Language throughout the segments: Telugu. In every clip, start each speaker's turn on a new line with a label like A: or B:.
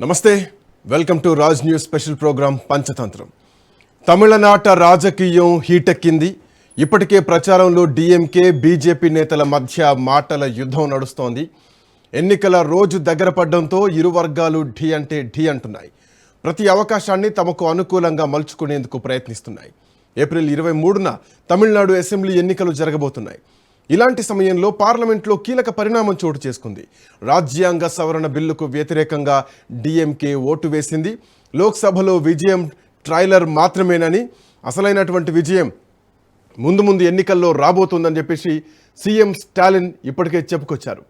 A: నమస్తే, welcome to Raj news special programme Panchatantram. తమిళనాట రాజకీయం హీటెక్కింది. ఇప్పటికే ప్రచారంలో డిఎంకే బీజేపీ నేతల మధ్య మాటల యుద్ధం నడుస్తోంది. ఎన్నికల రోజు దగ్గర పడడంతో ఇరు వర్గాలు ఢీ అంటే ఢీ అంటున్నాయి. ప్రతి అవకాశాన్ని తమకు అనుకూలంగా మలుచుకునేందుకు ప్రయత్నిస్తున్నాయి. ఏప్రిల్ 23న తమిళనాడు అసెంబ్లీ ఎన్నికలు జరగబోతున్నాయి. ఇలాంటి సమయంలో పార్లమెంట్లో కీలక పరిణామం చోటు చేసుకుంది. రాజ్యాంగ సవరణ బిల్లుకు వ్యతిరేకంగా డిఎంకే ఓటు వేసింది. లోక్సభలో విజయం ట్రైలర్ మాత్రమేనని, అసలైనటువంటి విజయం ముందు ఎన్నికల్లో రాబోతుందని చెప్పేసి సీఎం స్టాలిన్ ఇప్పటికే చెప్పుకొచ్చారు.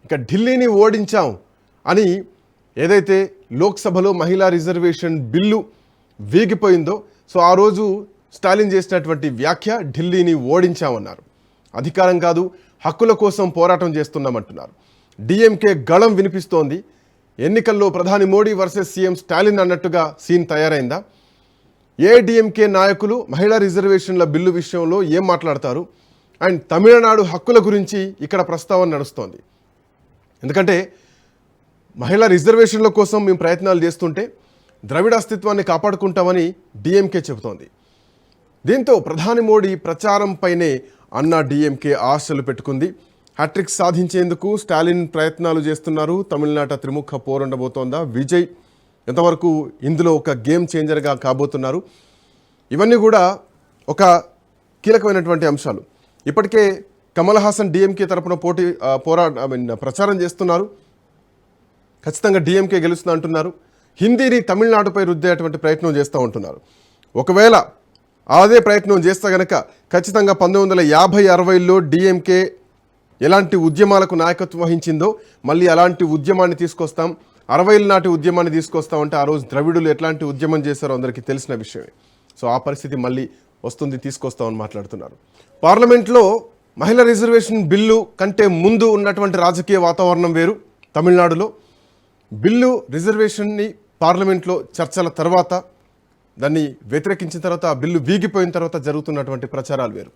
A: ఇక ఢిల్లీని ఓడించాం అని ఏదైతే లోక్సభలో మహిళా రిజర్వేషన్ బిల్లు వీగిపోయిందో, సో ఆ రోజు స్టాలిన్ చేసినటువంటి వ్యాఖ్య ఢిల్లీని ఓడించామన్నారు. అధికారం కాదు, హక్కుల కోసం పోరాటం చేస్తున్నామంటున్నారు. డిఎంకే గళం వినిపిస్తోంది. ఎన్నికల్లో ప్రధాని మోడీ వర్సెస్ సీఎం స్టాలిన్ అన్నట్టుగా సీన్ తయారైందా? ఏడీఎంకే నాయకులు మహిళా రిజర్వేషన్ల బిల్లు విషయంలో ఏం మాట్లాడతారు? అండ్ తమిళనాడు హక్కుల గురించి ఇక్కడ ప్రస్తావన నడుస్తోంది. ఎందుకంటే మహిళా రిజర్వేషన్ల కోసం మేము ప్రయత్నాలు చేస్తుంటే ద్రవిడ అస్తిత్వాన్ని కాపాడుకుంటామని డిఎంకే చెబుతోంది. దీంతో ప్రధాని మోడీ ప్రచారంపైనే అన్నా డిఎంకే ఆశలు పెట్టుకుంది. హ్యాట్రిక్ సాధించేందుకు స్టాలిన్ ప్రయత్నాలు చేస్తున్నారు. తమిళనాట త్రిముఖ పోరుండబోతోందా? విజయ్ ఎంతవరకు ఇందులో ఒక గేమ్ చేంజర్గా కాబోతున్నారు? ఇవన్నీ కూడా ఒక కీలకమైనటువంటి అంశాలు. ఇప్పటికే కమల్ హాసన్ డిఎంకే తరపున ప్రచారం చేస్తున్నారు. ఖచ్చితంగా డిఎంకే గెలుస్తుంది అంటున్నారు. హిందీని తమిళనాడుపై రుద్దేటువంటి ప్రయత్నం చేస్తూ ఉంటున్నారు. ఒకవేళ అదే ప్రయత్నం చేస్తే గనక ఖచ్చితంగా 1950-60లో డిఎంకే ఎలాంటి ఉద్యమాలకు నాయకత్వం వహించిందో మళ్ళీ అలాంటి ఉద్యమాన్ని తీసుకొస్తాం, 60ల నాటి ఉద్యమాన్ని తీసుకొస్తామంటే ఆ రోజు ద్రవిడులు ఎట్లాంటి ఉద్యమం చేశారో అందరికీ తెలిసిన విషయమే. సో ఆ పరిస్థితి మళ్ళీ వస్తుంది, తీసుకొస్తామని మాట్లాడుతున్నారు. పార్లమెంట్లో మహిళా రిజర్వేషన్ బిల్లు కంటే ముందు ఉన్నటువంటి రాజకీయ వాతావరణం వేరు. తమిళనాడులో బిల్లు రిజర్వేషన్ని పార్లమెంట్లో చర్చల తర్వాత, దాన్ని వ్యతిరేకించిన తర్వాత, ఆ బిల్లు వీగిపోయిన తర్వాత జరుగుతున్నటువంటి ప్రచారాలు వేరు.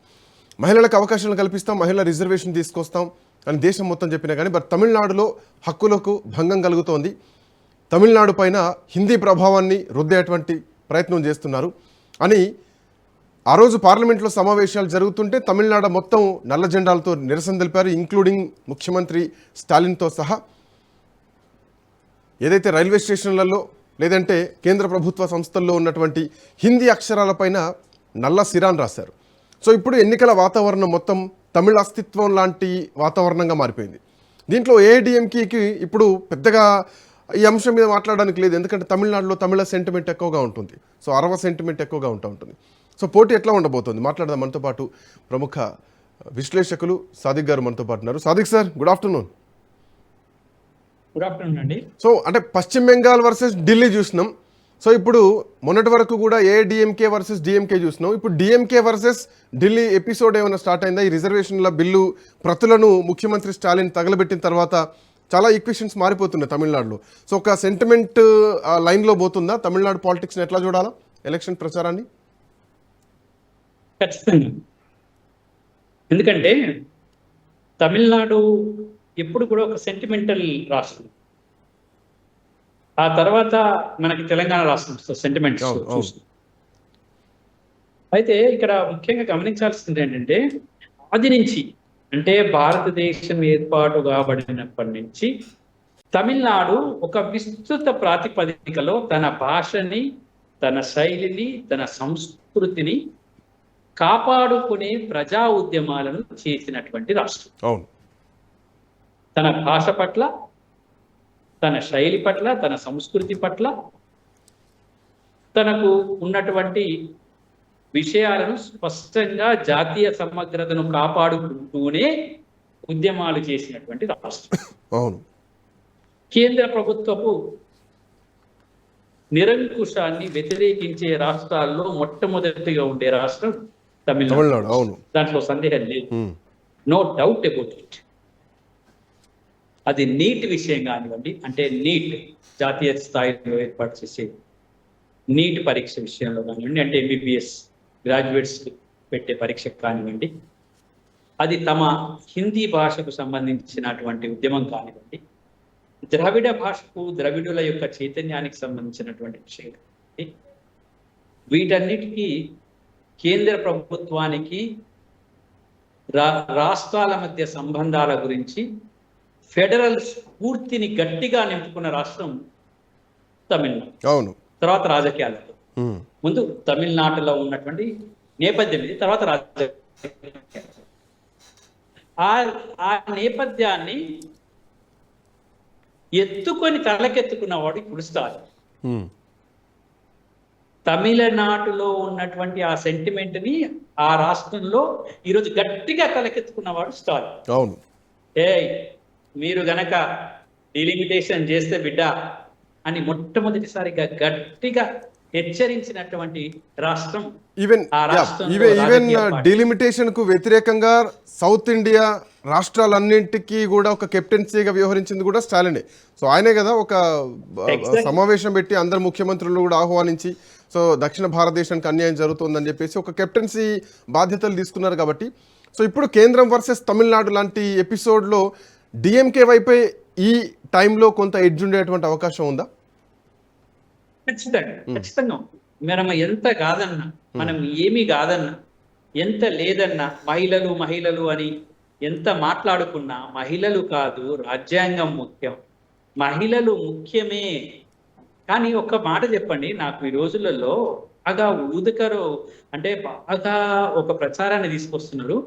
A: మహిళలకు అవకాశాలను కల్పిస్తాం, మహిళా రిజర్వేషన్ తీసుకొస్తాం అని దేశం మొత్తం చెప్పినా కానీ తమిళనాడులో హక్కులకు భంగం కలుగుతోంది. తమిళనాడు పైన హిందీ ప్రభావాన్ని రుద్దేటువంటి ప్రయత్నం చేస్తున్నారు అని ఆ రోజు పార్లమెంట్లో సమావేశాలు జరుగుతుంటే తమిళనాడు మొత్తం నల్ల జెండాలతో నిరసన తెలిపారు, ఇంక్లూడింగ్ ముఖ్యమంత్రి స్టాలిన్తో సహా. ఏదైతే రైల్వే స్టేషన్లలో లేదంటే కేంద్ర ప్రభుత్వ సంస్థల్లో ఉన్నటువంటి హిందీ అక్షరాలపైన నల్ల సిరాన్ రాశారు. సో ఇప్పుడు ఎన్నికల వాతావరణం మొత్తం తమిళ అస్తిత్వం లాంటి వాతావరణంగా మారిపోయింది. దీంట్లో ఏఐడిఎంకేకి ఇప్పుడు పెద్దగా ఈ అంశం మీద మాట్లాడడానికి లేదు, ఎందుకంటే తమిళనాడులో తమిళ సెంటిమెంట్ ఎక్కువగా ఉంటుంది. సో అరవ సెంటిమెంట్ ఎక్కువగా ఉంటుంది. సో పోటీ ఎట్లా ఉండబోతుంది మాట్లాడదాం. మనతో పాటు ప్రముఖ విశ్లేషకులు సాదిక్ గారు మనతో పాటు ఉన్నారు. Sadiq sir, good afternoon.
B: Good afternoon అండి.
A: సో అంటే పశ్చిమ బెంగాల్ వర్సెస్ ఢిల్లీ చూసినాం. సో ఇప్పుడు మొన్నటి వరకు కూడా ఏడీఎంకే వర్సెస్ డిఎంకే చూసినాం. ఇప్పుడు డిఎంకే వర్సెస్ ఢిల్లీ ఎపిసోడ్ ఏమైనా స్టార్ట్ అయిందా? ఈ రిజర్వేషన్ల బిల్లు ప్రతులను ముఖ్యమంత్రి స్టాలిన్ తగలబెట్టిన తర్వాత చాలా ఈక్వేషన్స్ మారిపోతున్నాయి తమిళనాడులో. సో ఒక సెంటిమెంట్ లైన్లో పోతుందా? తమిళనాడు పాలిటిక్స్ని ఎట్లా చూడాలా ఎలక్షన్ ప్రచారాన్ని?
B: ఖచ్చితంగా. ఎందుకంటే తమిళనాడు ఎప్పుడు కూడా ఒక సెంటిమెంటల్ రాష్ట్రం. ఆ తర్వాత మనకి తెలంగాణ రాష్ట్రం సెంటిమెంట్స్ చూస్తాం. అయితే ఇక్కడ ముఖ్యంగా గమనించాల్సింది ఏంటంటే ఆది నుంచి, అంటే భారతదేశం ఏర్పాటు కాబడినప్పటి నుంచి తమిళనాడు ఒక విస్తృత ప్రాతిపదికలో తన భాషని, తన శైలిని, తన సంస్కృతిని కాపాడుకునే ప్రజా ఉద్యమాలను చేసినటువంటి రాష్ట్రం.
A: అవును.
B: తన భాష పట్ల, తన శైలి పట్ల, తన సంస్కృతి పట్ల తనకు ఉన్నటువంటి విషయాలను స్పష్టంగా జాతీయ సమగ్రతను కాపాడుకుంటూనే ఉద్యమాలు చేసినటువంటి రాష్ట్రం.
A: అవును.
B: కేంద్ర ప్రభుత్వపు నిరంకుశాన్ని వ్యతిరేకించే రాష్ట్రాల్లో మొట్టమొదటిగా ఉండే రాష్ట్రం తమిళనాడు.
A: అవును,
B: దాంట్లో సందేహం లేదు, నో డౌట్ అబౌట్ ఇట్. అది నీట్ విషయం కానివ్వండి, అంటే నీట్ జాతీయ స్థాయిలో ఏర్పాటు చేసే నీట్ పరీక్ష విషయంలో కానివ్వండి, అంటే ఎంబీబీఎస్ గ్రాడ్యుయేట్స్ పెట్టే పరీక్ష కానివ్వండి, అది తమ హిందీ భాషకు సంబంధించినటువంటి ఉద్యమం కానివ్వండి, ద్రవిడ భాషకు ద్రవిడుల యొక్క చైతన్యానికి సంబంధించినటువంటి విషయం. వీటన్నిటికీ కేంద్ర ప్రభుత్వానికి రాష్ట్రాల మధ్య సంబంధాల గురించి ఫెడరల్ స్ఫూర్తిని గట్టిగా నింపుకున్న రాష్ట్రం తమిళనాడు.
A: అవును.
B: తర్వాత రాజకీయాలతో ముందు తమిళనాడులో ఉన్నటువంటి నేపథ్యం ఇది, తర్వాత రాజకీయాలు. ఆ నేపథ్యాన్ని ఎత్తుకొని తలకెత్తుకున్నవాడు ఇప్పుడు స్టాలిన్. తమిళనాడులో ఉన్నటువంటి ఆ సెంటిమెంట్ ని ఆ రాష్ట్రంలో ఈరోజు గట్టిగా తలకెత్తుకున్నవాడు స్టాలిన్.
A: అవును.
B: మీరు గనక డిలిమిటేషన్ చేస్తే బిడ్డ అని మొట్టమొదటిసారిగా గట్టిగా హెచ్చరించినటువంటి రాష్ట్రం.
A: ఈవెన్ డిలిమిటేషన్ కు వ్యతిరేకంగా సౌత్ ఇండియా రాష్ట్రాలన్నింటికీ కూడా ఒక కెప్టెన్సీగా వ్యవహరించింది కూడా స్టాలినే. సో ఆయనే కదా ఒక సమావేశం పెట్టి అందరు ముఖ్యమంత్రులు కూడా ఆహ్వానించి సో దక్షిణ భారతదేశానికి అన్యాయం జరుగుతుందని చెప్పేసి ఒక కెప్టెన్సీ బాధ్యతలు తీసుకున్నారు. కాబట్టి సో ఇప్పుడు కేంద్రం వర్సెస్ తమిళనాడు లాంటి ఎపిసోడ్లో డిఎంకే వైపే ఈ టైంలో కొంత ఎడ్జ్ ఉండేటువంటి అవకాశం ఉందా?
B: ఖచ్చితంగా. మనం ఎంత కాదన్నా, మనం ఏమి కాదన్నా, ఎంత లేదన్నా, మహిళలు అని ఎంత మాట్లాడుకున్నా మహిళలు కాదు, రాజ్యాంగం ముఖ్యం, మహిళలు ముఖ్యమే. కానీ ఒక్క మాట చెప్పండి, నాకు ఈ రోజులలో బాగా ఊదకరు అంటే బాగా ఒక ప్రచారాన్ని తీసుకొస్తున్నారు.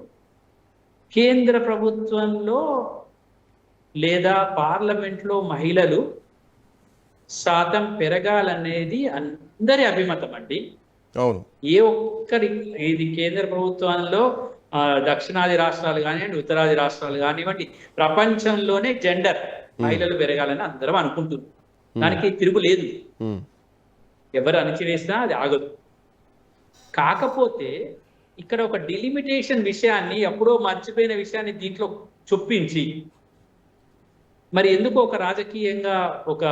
B: కేంద్ర ప్రభుత్వంలో లేదా పార్లమెంట్లో మహిళలు శాతం పెరగాలనేది అందరి అభిమతం అండి.
A: అవును.
B: ఏ ఒక్కరి ఇది కేంద్ర ప్రభుత్వంలో దక్షిణాది రాష్ట్రాలు కానివ్వండి, ఉత్తరాది రాష్ట్రాలు కానివ్వండి, ప్రపంచంలోనే జెండర్ మహిళలు పెరగాలని అందరం అనుకుంటున్నారు. దానికి తిరుగులేదు. ఎవరు అణచివేసినా అది ఆగదు. కాకపోతే ఇక్కడ ఒక డిలిమిటేషన్ విషయాన్ని, ఎప్పుడో మర్చిపోయిన విషయాన్ని దీంట్లో చొప్పించి మరి ఎందుకో ఒక రాజకీయంగా ఒక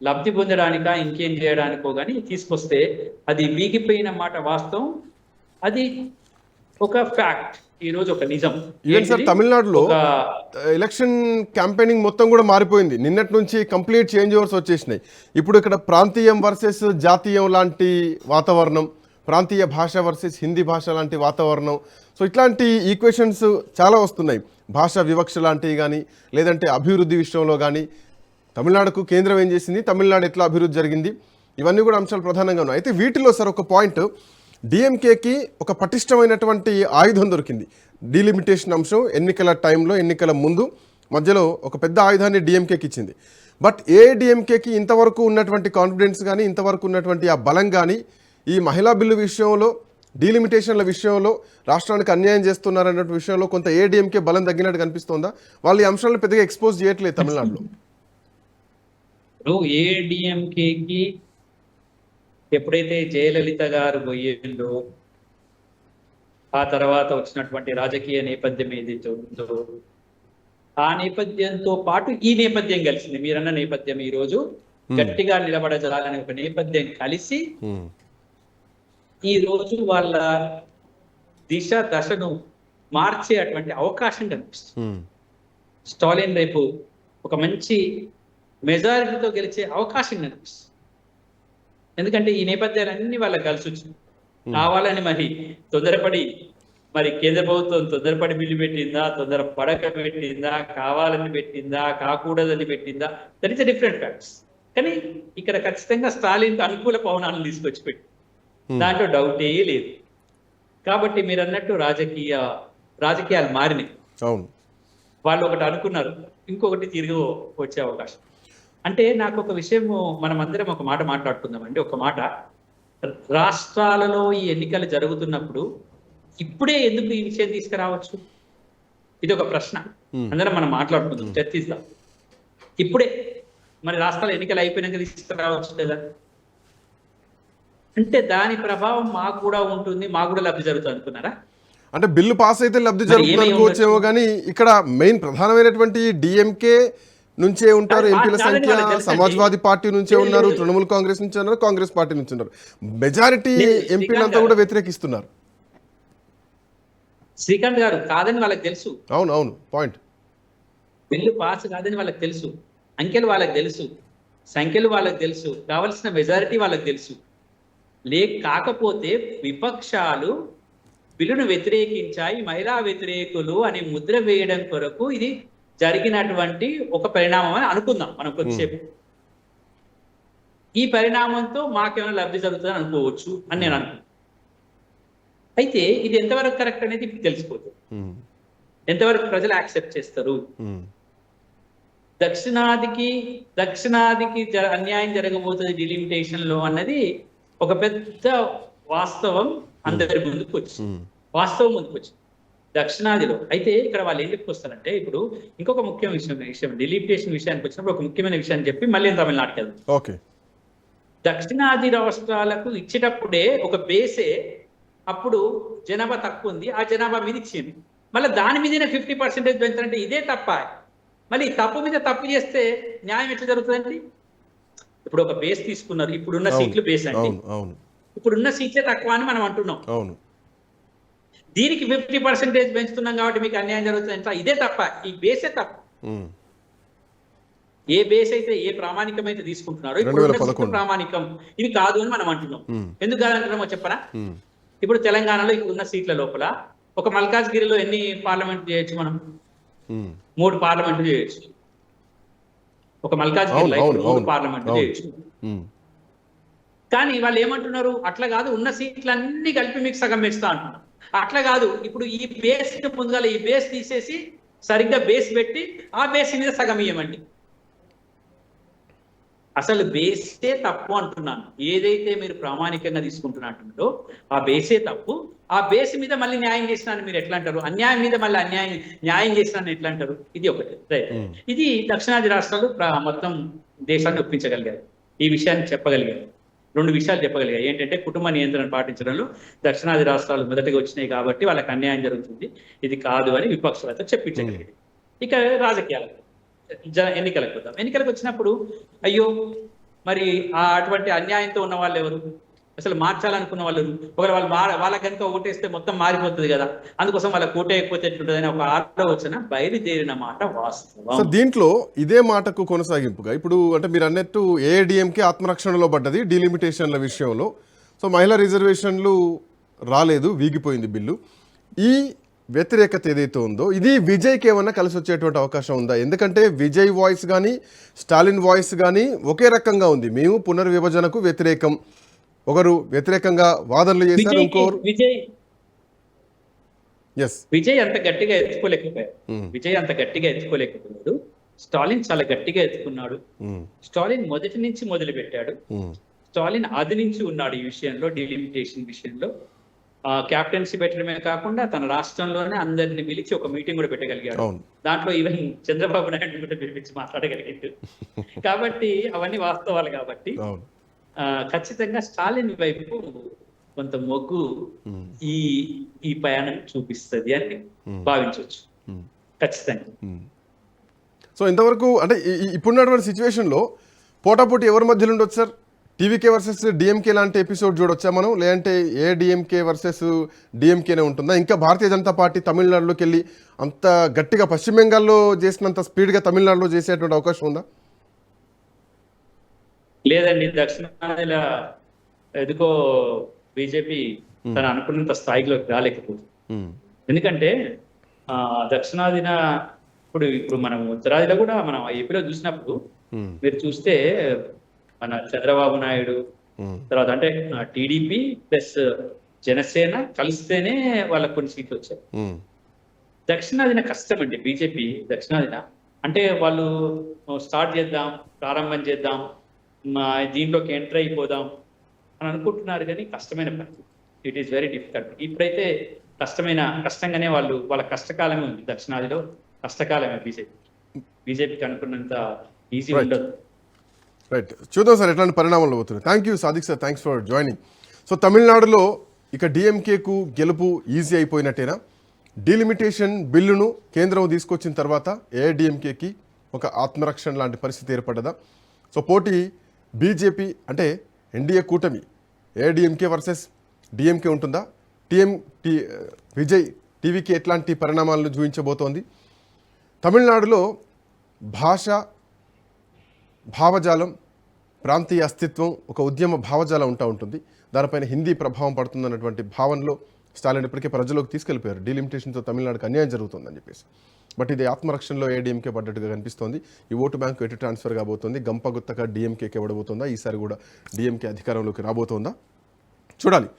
B: లబ్ధి పొందడానికా ఇంకేం చేయడానికో కానీ తీసుకొస్తే అది వీగిపోయిన మాట వాస్తవం. అది ఒక ఫ్యాక్ట్, ఈ రోజు ఒక నిజం.
A: ఈవెన్ సార్ తమిళనాడులో ఎలక్షన్ క్యాంపెయినింగ్ మొత్తం కూడా మారిపోయింది. నిన్నటి నుంచి కంప్లీట్ చేంజ్ ఓవర్స్ వచ్చేసినాయి. ఇప్పుడు ఇక్కడ ప్రాంతీయం వర్సెస్ జాతీయం లాంటి వాతావరణం, ప్రాంతీయ భాష వర్సెస్ హిందీ భాష లాంటి వాతావరణం. సో ఇట్లాంటి ఈక్వేషన్స్ చాలా వస్తున్నాయి. భాషా వివక్ష లాంటివి కానీ, లేదంటే అభివృద్ధి విషయంలో కానీ తమిళనాడుకు కేంద్రం ఏం చేసింది, తమిళనాడు ఎట్లా అభివృద్ధి జరిగింది, ఇవన్నీ కూడా అంశాలు ప్రధానంగా ఉన్నాయి. అయితే వీటిలో సార్ ఒక పాయింట్, డిఎంకేకి ఒక పటిష్టమైనటువంటి ఆయుధం దొరికింది. డీలిమిటేషన్ అంశం ఎన్నికల టైంలో, ఎన్నికల ముందు మధ్యలో ఒక పెద్ద ఆయుధాన్ని డిఎంకేకి ఇచ్చింది. బట్ డిఎంకేకి ఇంతవరకు ఉన్నటువంటి కాన్ఫిడెన్స్ కానీ, ఇంతవరకు ఉన్నటువంటి ఆ బలం కానీ ఈ మహిళా బిల్లు విషయంలో, డీలిమిటేషన్ల విషయంలో, రాష్ట్రానికి అన్యాయం చేస్తున్నారన్న విషయంలో కొంత డిఎంకే బలం తగ్గినట్టు కనిపిస్తోందా? వాళ్ళు ఈ అంశాలను పెద్దగా ఎక్స్పోజ్ చేయట్లేదు తమిళనాడులో.
B: ఏడిఎంకేకి ఎప్పుడైతే జయలలిత గారు పోయిందో, ఆ తర్వాత వచ్చినటువంటి రాజకీయ నేపథ్యం ఏదైతే ఉందో, ఆ నేపథ్యంతో పాటు ఈ నేపథ్యం కలిసింది. మీరన్న నేపథ్యం ఈ రోజు గట్టిగా నిలబడజాలనే ఒక నేపథ్యం కలిసి ఈ రోజు వాళ్ళ దశను మార్చే అటువంటి అవకాశం కనిపిస్తుంది. స్టాలిన్ రేపు ఒక మంచి మెజారిటీతో గెలిచే అవకాశం కనిపిస్తుంది. ఎందుకంటే ఈ నేపథ్యాలన్నీ వాళ్ళకి కలిసి వచ్చింది. కావాలని మరి తొందరపడి మరి కేంద్ర ప్రభుత్వం తొందరపడి బిల్లు పెట్టిందా, తొందరపడక పెట్టిందా, కావాలని పెట్టిందా, కాకూడదని పెట్టిందా, దట్ ఈస్ డిఫరెంట్ ఫ్యాక్ట్స్. కానీ ఇక్కడ ఖచ్చితంగా స్టాలిన్కి అనుకూల పవనాలను తీసుకొచ్చి పెట్టి దాంట్లో డౌటే లేదు. కాబట్టి మీరు అన్నట్టు రాజకీయాలు మారినాయి. వాళ్ళు ఒకటి అనుకున్నారు, ఇంకొకటి తిరిగి వచ్చే అవకాశం. అంటే నాకు ఒక విషయం, మనం అందరం ఒక మాట మాట్లాడుకుందామండి. ఒక మాట, రాష్ట్రాలలో ఈ ఎన్నికలు జరుగుతున్నప్పుడు ఇప్పుడే ఎందుకు ఈ విషయం తీసుకురావచ్చు? ఇది ఒక ప్రశ్న. అందరం మనం మాట్లాడుకుందాం, చర్చిస్తాం. ఇప్పుడే మరి రాష్ట్రాల ఎన్నికలు అయిపోయినాక తీసుకురావచ్చు కదా. అంటే దాని ప్రభావం మాకు కూడా ఉంటుంది, మాకు కూడా లబ్ధి జరుగుతుంది అనుకున్నారా?
A: అంటే బిల్లు పాస్ అయితే లబ్ధి జరుగుతుంది అనుకోవచ్చేమో, కానీ ఇక్కడ మెయిన్ ప్రధానమైనటువంటి డిఎంకే నుంచే ఉంటారు ఎంపీల సంఖ్య, సమాజ్వాదీ పార్టీ నుంచే ఉన్నారు, తృణమూల్ కాంగ్రెస్ నుంచి ఉన్నారు, కాంగ్రెస్ పార్టీ నుంచి ఉన్నారు. మెజారిటీ ఎంపీలంతా కూడా వ్యతిరేకిస్తున్నారు.
B: శ్రీకాంత్ గారు, కాదని వాళ్ళకి తెలుసు.
A: అవును పాయింట్.
B: బిల్లు పాస్ కాదని వాళ్ళకి తెలుసు. అంకెలు వాళ్ళకి తెలుసు, సంఖ్యలు వాళ్ళకి తెలుసు, కావలసిన మెజారిటీ వాళ్ళకి తెలుసు. కాకపోతే విపక్షాలు బిల్లును వ్యతిరేకించాయి, మహిళా వ్యతిరేకులు అని ముద్ర వేయడం కొరకు ఇది జరిగినటువంటి ఒక పరిణామం అని అనుకుందాం మనం కొద్దిసేపు. ఈ పరిణామంతో మాకేమైనా లబ్ధి జరుగుతుందని అనుకోవచ్చు అని నేను అనుకున్నాను. అయితే ఇది ఎంతవరకు కరెక్ట్ అనేది ఇప్పుడు తెలిసిపోతుంది, ఎంతవరకు ప్రజలు యాక్సెప్ట్ చేస్తారు. దక్షిణాదికి అన్యాయం జరగబోతుంది డిలిమిటేషన్ లో అన్నది ఒక పెద్ద వాస్తవం అందరి ముందుకు వచ్చింది, వాస్తవం ముందుకు వచ్చింది దక్షిణాదిలో. అయితే ఇక్కడ వాళ్ళు ఏం చెప్పుకొస్తారంటే, ఇప్పుడు ఇంకొక ముఖ్యమైన విషయం డిలిమిటేషన్ విషయానికి వచ్చినప్పుడు ఒక ముఖ్యమైన విషయాన్ని చెప్పి మళ్ళీ తమిళనాడుకి వెళ్దాం.
A: ఓకే,
B: దక్షిణాది రాష్ట్రాలకు ఇచ్చేటప్పుడే ఒక బేసే అప్పుడు జనాభా తక్కువ ఉంది, ఆ జనాభా మీద ఇచ్చింది. మళ్ళీ దాని మీదనే 50% పెంచాలంటే ఇదే తప్ప. మళ్ళీ తప్పు మీద తప్పు చేస్తే న్యాయం ఎట్లా జరుగుతుందండి? ఇప్పుడు ఒక బేస్ తీసుకున్నారు, ఇప్పుడున్న సీట్లు బేస్ అండి, ఇప్పుడున్న సీట్లే తక్కువ అని మనం అంటున్నాం. దీనికి 50% పెంచుతున్నాం కాబట్టి మీకు అన్యాయం జరుగుతుంది, ఇదే తప్ప, ఈ బేసే తప్పు. ఏ బేస్ అయితే ఏ ప్రామాణికం అయితే తీసుకుంటున్నారో ఇప్పుడు ప్రామాణికం ఇది కాదు అని మనం అంటున్నాం. ఎందుకు కాదంటున్నామో చెప్పరా? ఇప్పుడు తెలంగాణలో ఉన్న సీట్ల లోపల ఒక మల్కాజ్గిరిలో ఎన్ని పార్లమెంట్ చేయొచ్చు మనం? 3 పార్లమెంట్లు చేయొచ్చు. ఒక మల్కాజ్గిరిలో 3 పార్లమెంట్లు చేయొచ్చు. కానీ వాళ్ళు ఏమంటున్నారు, అట్లా కాదు, ఉన్న సీట్లన్నీ కలిపి మీకు సగం పెంచుతా అంటున్నారు. అట్లా కాదు, ఇప్పుడు ఈ బేస్ ముందుగా ఈ బేస్ తీసేసి సరిగ్గా బేస్ పెట్టి ఆ బేస్ మీద సగం ఇవ్వమండి. అసలు బేసే తప్పు అంటున్నాను. ఏదైతే మీరు ప్రామాణికంగా తీసుకుంటున్నట్టున్నారో ఆ బేసే తప్పు. ఆ బేస్ మీద మళ్ళీ న్యాయం చేసినాను మీరు ఎట్లా అంటారు? అన్యాయం మీద మళ్ళీ న్యాయం చేసినాను ఎట్లా అంటారు? ఇది ఒకటి. రైట్. ఇది దక్షిణాది రాష్ట్రాలు మొత్తం దేశాన్ని ఒప్పించగలిగారు, ఈ విషయాన్ని చెప్పగలిగారు. 2 విషయాలు చెప్పగలిగాయి. ఏంటంటే కుటుంబ నియంత్రణ పాటించడంలో దక్షిణాది రాష్ట్రాలు మొదటగా వచ్చినాయి కాబట్టి వాళ్ళకి అన్యాయం జరుగుతుంది, ఇది కాదు అని విపక్షాలతో చెప్పించగలిగారు. ఇక రాజకీయాలకు ఎన్నికలకు వద్దాం. ఎన్నికలకు వచ్చినప్పుడు అయ్యో మరి అటువంటి అన్యాయంతో ఉన్న వాళ్ళు ఎవరు? అసలు మార్చాలనుకున్న వాళ్ళు ఒకవేళ వాళ్ళ కనుక ఓటేస్తే మొత్తం మారిపోతుంది కదా, అందుకోసం వాళ్ళకి ఓటేయకపోతే ఎట్లుంటుందని ఒక ఆలోచన బయలుదేరిన మాట వాస్తవం.
A: దీంట్లో ఇదే మాటకు కొనసాగింపుగా ఇప్పుడు అంటే మీరు అన్నట్టు ఏఐడిఎంకే ఆత్మరక్షణలో పడ్డది డీలిమిటేషన్ల విషయంలో. సో మహిళా రిజర్వేషన్లు రాలేదు, వీగిపోయింది బిల్లు. ఈ వ్యతిరేకత ఏదైతే ఉందో ఇది విజయ్కి ఏమన్నా కలిసి వచ్చేటువంటి అవకాశం ఉందా? ఎందుకంటే విజయ్ వాయిస్ కానీ స్టాలిన్ వాయిస్ కానీ ఒకే రకంగా ఉంది. మేము పునర్విభజనకు వ్యతిరేకం, ఒకరు వ్యతిరేకంగా వాదనలు చేశారు, ఇంకోరు
B: విజయ్ అంత గట్టిగా ఎత్తుకోలేకపోయాడు. విజయ్ అంత గట్టిగా ఎత్తుకోలేకపోయాడు. స్టాలిన్ చాలా గట్టిగా ఎత్తుకున్నాడు. స్టాలిన్ మొదటి నుంచి మొదలు పెట్టాడు. స్టాలిన్ ఆది నుంచి ఉన్నాడు ఈ విషయంలో, డీలిమిటేషన్ విషయంలో. క్యాప్టెన్సీ పెట్టడమే కాకుండా తన రాష్ట్రంలోనే అందరిని పిలిచి ఒక మీటింగ్ కూడా పెట్టగలిగాడు. దాంట్లో ఈవెన్ చంద్రబాబు నాయుడు కూడా పిలిపించి మాట్లాడగలిగాడు. కాబట్టి అవన్నీ వాస్తవాలు. కాబట్టి ఖచ్చితంగా స్టాలిన్ వైపు కొంత మొగ్గు ఈ ప్రయాణం చూపిస్తుంది అని భావించవచ్చు ఖచ్చితంగా.
A: సో ఇంతవరకు అంటే ఇప్పుడున్నటువంటి సిచ్యువేషన్లో పోటాపోటీ ఎవరి మధ్యలో ఉండొచ్చు సార్? టీవీకే వర్సెస్ డిఎంకే లాంటి ఎపిసోడ్ చూడొచ్చా మనం? లేదంటే ఏడిఎంకే వర్సెస్ డిఎంకేనే ఉంటుందా? ఇంకా భారతీయ జనతా పార్టీ తమిళనాడులోకి వెళ్ళి అంత గట్టిగా పశ్చిమ బెంగాల్లో చేసినంత స్పీడ్గా తమిళనాడులో చేసేటువంటి అవకాశం ఉందా?
B: లేదండి, దక్షిణాదిలో ఎందుకో బీజేపీ తన అనుకున్నంత స్థాయిలోకి రాలేకపోతుంది. ఎందుకంటే దక్షిణాదిన ఇప్పుడు మనం ఉత్తరాదిలో కూడా మనం ఏపీలో చూసినప్పుడు మీరు చూస్తే మన చంద్రబాబు నాయుడు తర్వాత అంటే టీడీపీ ప్లస్ జనసేన కలిస్తేనే వాళ్ళకు కొన్ని సీట్లు వచ్చాయి. దక్షిణాదిన కష్టం అండి బీజేపీ. దక్షిణాదిన అంటే వాళ్ళు స్టార్ట్ చేద్దాం, ప్రారంభం చేద్దాం, దీంట్లోకి ఎంటర్ అయిపోదాం అని అనుకుంటున్నారు, కానీ కష్టమైన పని. It is very difficult. ఇప్పుడైతే కష్టంగానే వాళ్ళ కష్టకాలమే ఉంది. దక్షిణాదిలో కష్టకాలమే బీజేపీకి అనుకున్నంత ఈజీ ఉండదు.
A: రైట్, చూద్దాం సార్ ఎట్లాంటి పరిణామాలు పోతున్నాయి. Thank you Sadiq sir, thanks for joining. So తమిళనాడులో ఇక డిఎంకేకు గెలుపు ఈజీ అయిపోయినట్టేనా? డీలిమిటేషన్ బిల్లును కేంద్రం తీసుకొచ్చిన తర్వాత ఏఐడిఎంకేకి ఒక ఆత్మరక్షణ లాంటి పరిస్థితి ఏర్పడ్డదా? సో పోటీ బీజేపీ అంటే ఎన్డీఏ కూటమి ఏఐడిఎంకే వర్సెస్ డిఎంకే ఉంటుందా? విజయ్ టీవీకి ఎట్లాంటి పరిణామాలను చూపించబోతోంది? తమిళనాడులో భాష భావజాలం, ప్రాంతీయ అస్తిత్వం, ఒక ఉద్యమ భావజాలం ఉంటుంది. దానిపైన హిందీ ప్రభావం పడుతుందన్నటువంటి భావనలో స్టాలిన్ ఇప్పటికే ప్రజలకు తీసుకెళ్లిపోయారు. డీలిమిటేషన్తో తమిళనాడుకు అన్యాయం జరుగుతుందని చెప్పేసి. బట్ ఇది ఆత్మరక్షణలో ఏడీఎంకే పడ్డట్టుగా కనిపిస్తోంది. ఈ ఓటు బ్యాంకు ఎటు ట్రాన్స్ఫర్ కాబోతోంది, గంపగుత్తగా డీఎంకేకి ఇవ్వబోతుందా, ఈసారి కూడా డీఎంకే అధికారంలోకి రాబోతోందా చూడాలి.